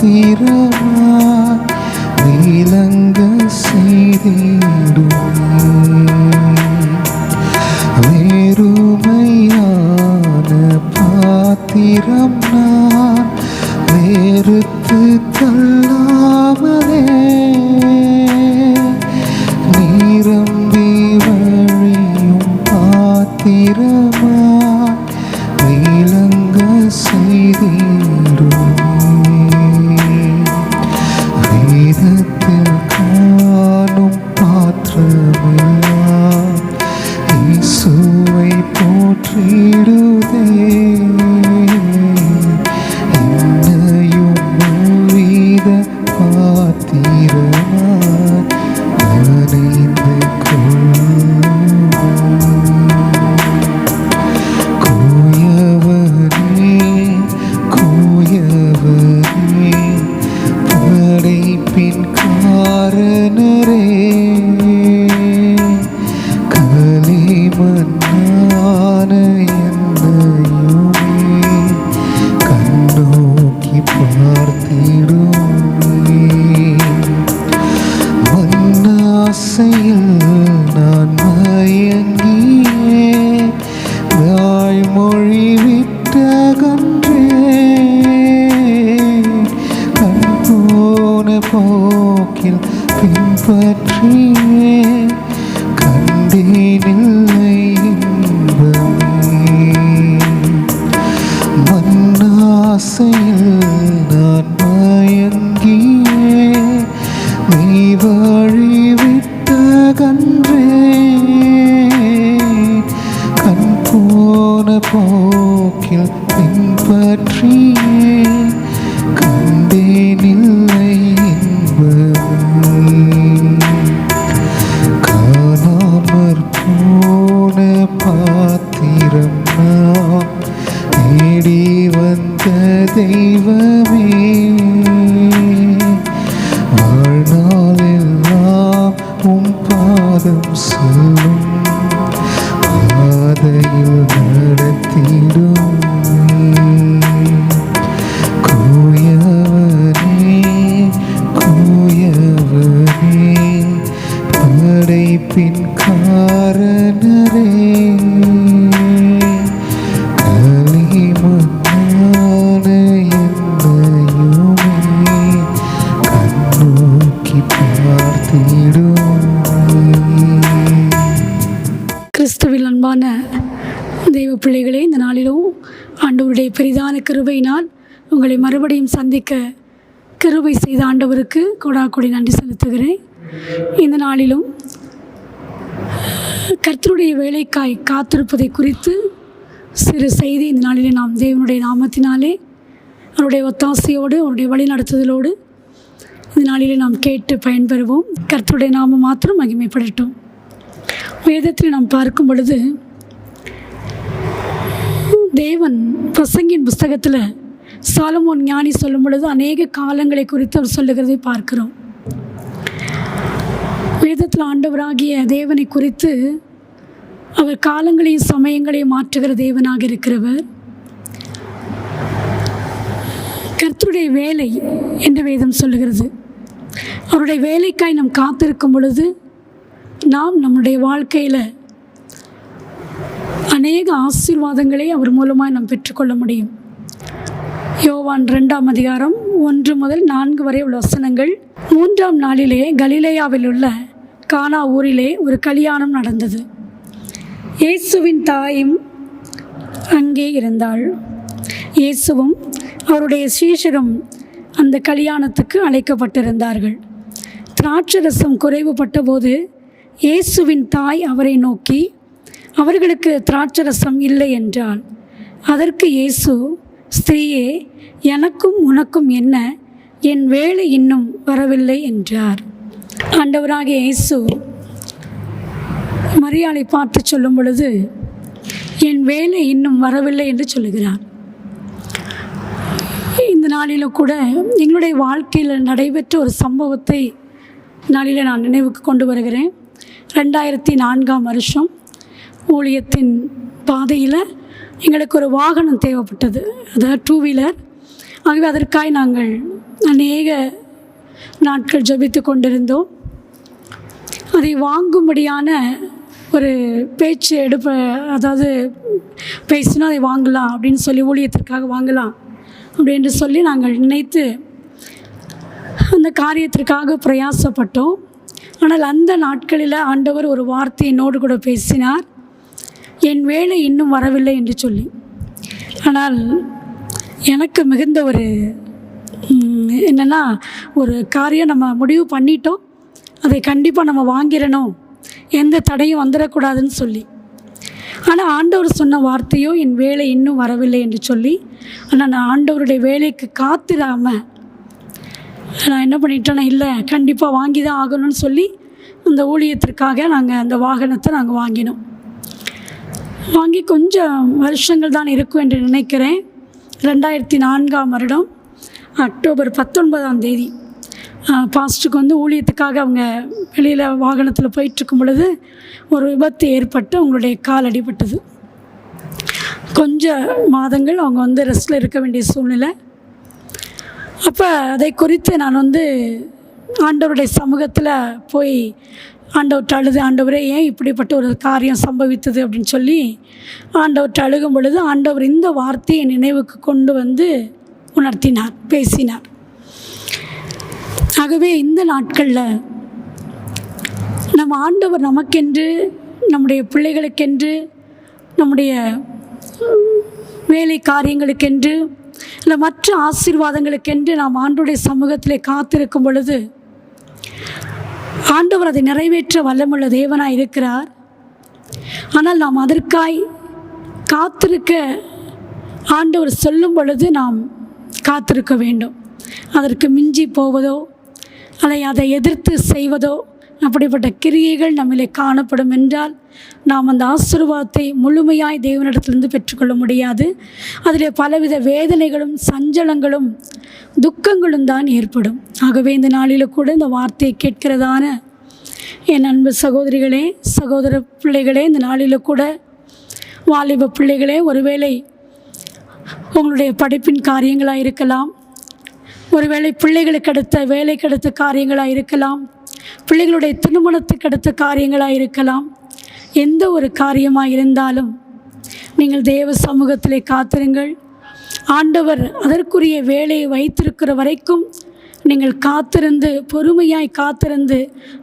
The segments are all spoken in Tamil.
பாத்திரமாய் விளங்க செய்திடுமே. வெறுமையான பாத்திரம் நான் வெறுத்து தள்ளாமலே நிரம்பி வழியும் பாத்திரமாய் விளங்க செய்திடுமே. வேதத்தில் காணும் பாத்திரமெல்லாம் இயேசுவை போற்றிடுதே. என்னையும் மூவித பாத்திரமாய் அணைந்து கோயவனே கோயவனே படைப்பின் காரணரே களிமண்ணான என்னையுமே கண்ணோக்கி பார்த்திடுமே. மண்ணாசையில் நான் மயங்கியே வாய்மொழி விட்டகன்றே. கண் போன போக்கில் பின்பற்றியே கண்டேனில்லை இன்பமே. மண்ணாசையில் நான் மயங்கியே மெய் வழி விட்டகன்றே. கண் போன போக்கில் பின்பற்றியே கண்டேனில்லை இன்பமே. காணாமற் போன பாத்திரம் நான் தேடி வந்த தெய்வமே. வாழ்நாளெல்லாம் உம் பாதம் செல்லும் பாதையில் நடத்திடுமே. கோயவனே கோயவனே படைப்பின் காரணரே களிமண்ணான என்னையுமே கண்ணோக்கி பார்த்திடுமே. கிறிஸ்துவில் அன்பான தெய்வ பிள்ளைகளே, இந்த நாளிலும் ஆண்டவருடைய பெரிதான கிருபையினால் உங்களை மறுபடியும் சந்திக்க கிருபை செய்த ஆண்டவருக்கு கொடாக்கொடி நன்றி செலுத்துகிறேன். இந்த நாளிலும் கர்த்தருடைய வேலைக்காய் காத்திருப்பதை குறித்து சிறு செய்தி இந்த நாளிலே நாம் தேவனுடைய நாமத்தினாலே அவருடைய ஒத்தாசையோடு அவருடைய வழி நடத்துதலோடு இந்த நாளிலே நாம் கேட்டு பயன்பெறுவோம். கர்த்தருடைய நாமம் மாத்திரம் மகிமைப்படட்டும். வேதத்தில் நாம் பார்க்கும் பொழுது தேவன் பிரசங்கின் புஸ்தகத்தில் சாலமோன் ஞானி சொல்லும் பொழுது அநேக காலங்களை குறித்து அவர் சொல்லுகிறதை பார்க்கிறோம். வேதத்தில் ஆண்டவராகிய தேவனை குறித்து அவர் காலங்களையும் சமயங்களையும் மாற்றுகிற தேவனாக இருக்கிறவர். கர்த்தருடைய வேலை என்று வேதம் சொல்லுகிறது. அவருடைய வேலைக்காய் நாம் காத்திருக்கும் பொழுது நாம் நம்முடைய வாழ்க்கையில் அநேக ஆசீர்வாதங்களை அவர் மூலமாக நாம் பெற்றுக்கொள்ள முடியும். யோவான் 2ஆம் அதிகாரம் 1 முதல் 4 வரை உள்ள வசனங்கள். 3ஆம் நாளிலே கலிலேயாவில் உள்ள கானா ஊரிலே ஒரு கல்யாணம் நடந்தது. இயேசுவின் தாயும் அங்கே இருந்தாள். இயேசுவும் அவருடைய சீஷரும் அந்த கல்யாணத்துக்கு அழைக்கப்பட்டிருந்தார்கள். திராட்சரசம் குறைவுபட்ட போது இயேசுவின் தாய் அவரை நோக்கி, அவர்களுக்கு திராட்சரசம் இல்லை என்றாள். அதற்கு இயேசு, ஸ்திரீயே, எனக்கும் உனக்கும் என்ன? என் வேலை இன்னும் வரவில்லை என்றார். ஆண்டவராகிய இயேசு மரியாளை பார்த்து சொல்லும் பொழுது என் வேலை இன்னும் வரவில்லை என்று சொல்லுகிறார். இந்த நாளில் கூட எங்களுடைய வாழ்க்கையில் நடைபெற்ற ஒரு சம்பவத்தை நாளில் நான் நினைவுக்கு கொண்டு வருகிறேன். 2004ஆம் வருஷம் ஊழியத்தின் பாதையில் எங்களுக்கு ஒரு வாகனம் தேவைப்பட்டது, அதாவது 2 வீலர். ஆகவே அதற்காக நாங்கள் அநேக நாட்கள் ஜெபித்து கொண்டிருந்தோம். அதை வாங்கும்படியான ஒரு பேச்சு அதாவது பேசினா அதை வாங்கலாம் அப்படின்னு சொல்லி, ஊழியத்திற்காக வாங்கலாம் அப்படின்னு சொல்லி நாங்கள் நினைத்து அந்த காரியத்திற்காக பிரயாசப்பட்டோம். ஆனால் அந்த நாட்களில் ஆண்டவர் ஒரு வார்த்தை என்னோடு கூட பேசினார், என் வேலை இன்னும் வரவில்லை என்று சொல்லி. ஆனால் எனக்கு மிகுந்த ஒரு என்னென்னா, ஒரு காரியம் நம்ம முடிவு பண்ணிட்டோம், அதை கண்டிப்பாக நம்ம வாங்கிடணும், எந்த தடையும் வந்துடக்கூடாதுன்னு சொல்லி. ஆனால் ஆண்டவர் சொன்ன வார்த்தையோ என் வேலை இன்னும் வரவில்லை என்று சொல்லி. ஆனால் நான் ஆண்டவருடைய வேலைக்கு காத்திராமல் நான் என்ன பண்ணிட்டேன்னா, இல்லை கண்டிப்பாக வாங்கி தான் ஆகணும்னு சொல்லி அந்த ஊழியத்திற்காக நாங்கள் அந்த வாகனத்தை நாங்கள் வாங்கினோம். வாங்கி கொஞ்சம் வருஷங்கள் தான் இருக்கும் என்று நினைக்கிறேன். 2004 அக்டோபர் 19 பாஸ்ட்டுக்கு ஊழியத்துக்காக அவங்க வெளியில் வாகனத்தில் போயிட்டுருக்கும் பொழுது ஒரு விபத்து ஏற்பட்டு அவங்களுடைய கால் அடிபட்டது. கொஞ்சம் மாதங்கள் அவங்க ரெஸ்ட்டில் இருக்க வேண்டிய சூழ்நிலை. அப்போ அதை குறித்து நான் ஆண்டவருடைய சமூகத்தில் போய் ஆண்டவர்கிட்ட அழுது, ஆண்டவரே ஏன் இப்படிப்பட்ட ஒரு காரியம் சம்பவித்தது அப்படின்னு சொல்லி ஆண்டவர்கிட்ட அழுகும் பொழுது ஆண்டவர் இந்த வார்த்தையை நினைவுக்கு கொண்டு உணர்த்தினார், பேசினார். ஆகவே இந்த நாட்களில் நம்ம ஆண்டவர் நமக்கென்று, நம்முடைய பிள்ளைகளுக்கென்று, நம்முடைய வேலை காரியங்களுக்கென்று, இல்லை மற்ற ஆசீர்வாதங்களுக்கென்று நாம் ஆண்டவருடைய சமூகத்தில் காத்திருக்கும் பொழுது ஆண்டவர் அதை நிறைவேற்ற வல்லமுள்ள தேவனாய் இருக்கிறார். ஆனால் நாம் அதற்காய் காத்திருக்க ஆண்டவர் சொல்லும் பொழுது நாம் காத்திருக்க வேண்டும். அதற்கு மிஞ்சி போவதோ அதை எதிர்த்து செய்வதோ அப்படிப்பட்ட கிரியைகள் நம்மிலே காணப்படும் என்றால் நாம் அந்த ஆசீர்வாதத்தை முழுமையாய் தேவனிடத்திலிருந்து பெற்றுக்கொள்ள முடியாது. அதில் பலவித வேதனைகளும் சஞ்சலங்களும் துக்கங்களும் தான் ஏற்படும். ஆகவே இந்த நாளில் கூட இந்த வார்த்தையை கேட்கிறதான என் அன்பு சகோதரிகளே, சகோதர பிள்ளைகளே, இந்த நாளில் கூட வாலிப பிள்ளைகளே, ஒருவேளை உங்களுடைய படிப்பின் காரியங்களாக இருக்கலாம், ஒருவேளை பிள்ளைகளுக்கு அடுத்த வேலைக்கு அடுத்த காரியங்களாக இருக்கலாம், பிள்ளைகளுடைய திருமணத்துக்கு அடுத்த காரியங்களாக இருக்கலாம். எந்த ஒரு காரியமாக இருந்தாலும் நீங்கள் தேவ சமூகத்திலே காத்திருங்கள். ஆண்டவர் அதற்குரிய வேலையை வைத்திருக்கிற வரைக்கும் நீங்கள் காத்திருந்து, பொறுமையாய் காத்திருந்து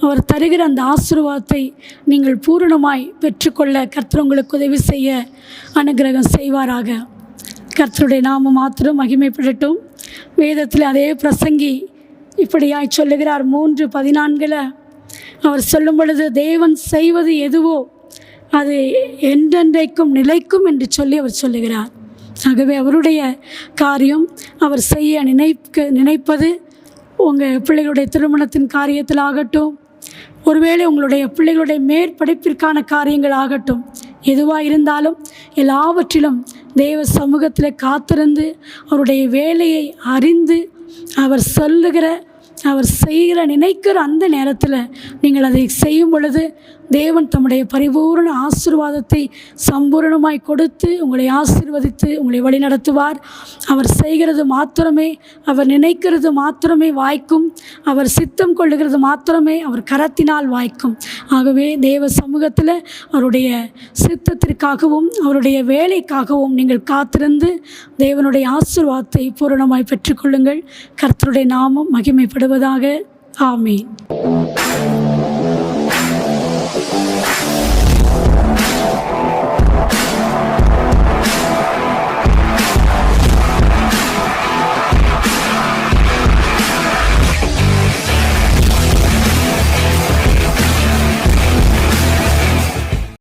அவர் தருகிற அந்த ஆசீர்வாதத்தை நீங்கள் பூரணமாய் பெற்றுக்கொள்ள கர்த்தர் உங்களுக்கு உதவி செய்ய அனுக்கிரகம் செய்வாராக. கர்த்தருடைய நாமம் மாத்திரம் மகிமைப்படட்டும். வேதத்தில் அதே பிரசங்கி இப்படியாய் சொல்லுகிறார். 3:14 அவர் சொல்லும் பொழுது, தேவன் செய்வது எதுவோ அது என்றென்றைக்கும் நிலைக்கும் என்று சொல்லி அவர் சொல்லுகிறார். ஆகவே அவருடைய காரியம் அவர் செய்ய நினைப்பது உங்கள் பிள்ளைகளுடைய திருமணத்தின் காரியத்தில் ஆகட்டும், ஒருவேளை உங்களுடைய பிள்ளைகளுடைய மேற்படிப்பிற்கான காரியங்கள் ஆகட்டும், எதுவாக இருந்தாலும் எல்லாவற்றிலும் தேவ சமூகத்தில் காத்திருந்து அவருடைய வேலையை அறிந்து அவர் சொல்லுகிற, அவர் செய்கிற, நினைக்கிற அந்த நேரத்தில் நீங்கள் அதை செய்யும் பொழுது தேவன் தம்முடைய பரிபூர்ண ஆசீர்வாதத்தை சம்பூர்ணமாய் கொடுத்து உங்களை ஆசீர்வதித்து உங்களை வழிநடத்துவார். அவர் செய்கிறது மாத்திரமே, அவர் நினைக்கிறது மாத்திரமே வாய்க்கும், அவர் சித்தம் கொள்ளுகிறது மாத்திரமே அவர் கரத்தினால் வாய்க்கும். ஆகவே தேவ சமூகத்தில் அவருடைய சித்தத்திற்காகவும் அவருடைய வேலைக்காகவும் நீங்கள் காத்திருந்து தேவனுடைய ஆசீர்வாதத்தை பூரணமாய் பெற்றுக்கொள்ளுங்கள். கர்த்தருடைய நாமம் மகிமைப்படுவதாக. ஆமென்.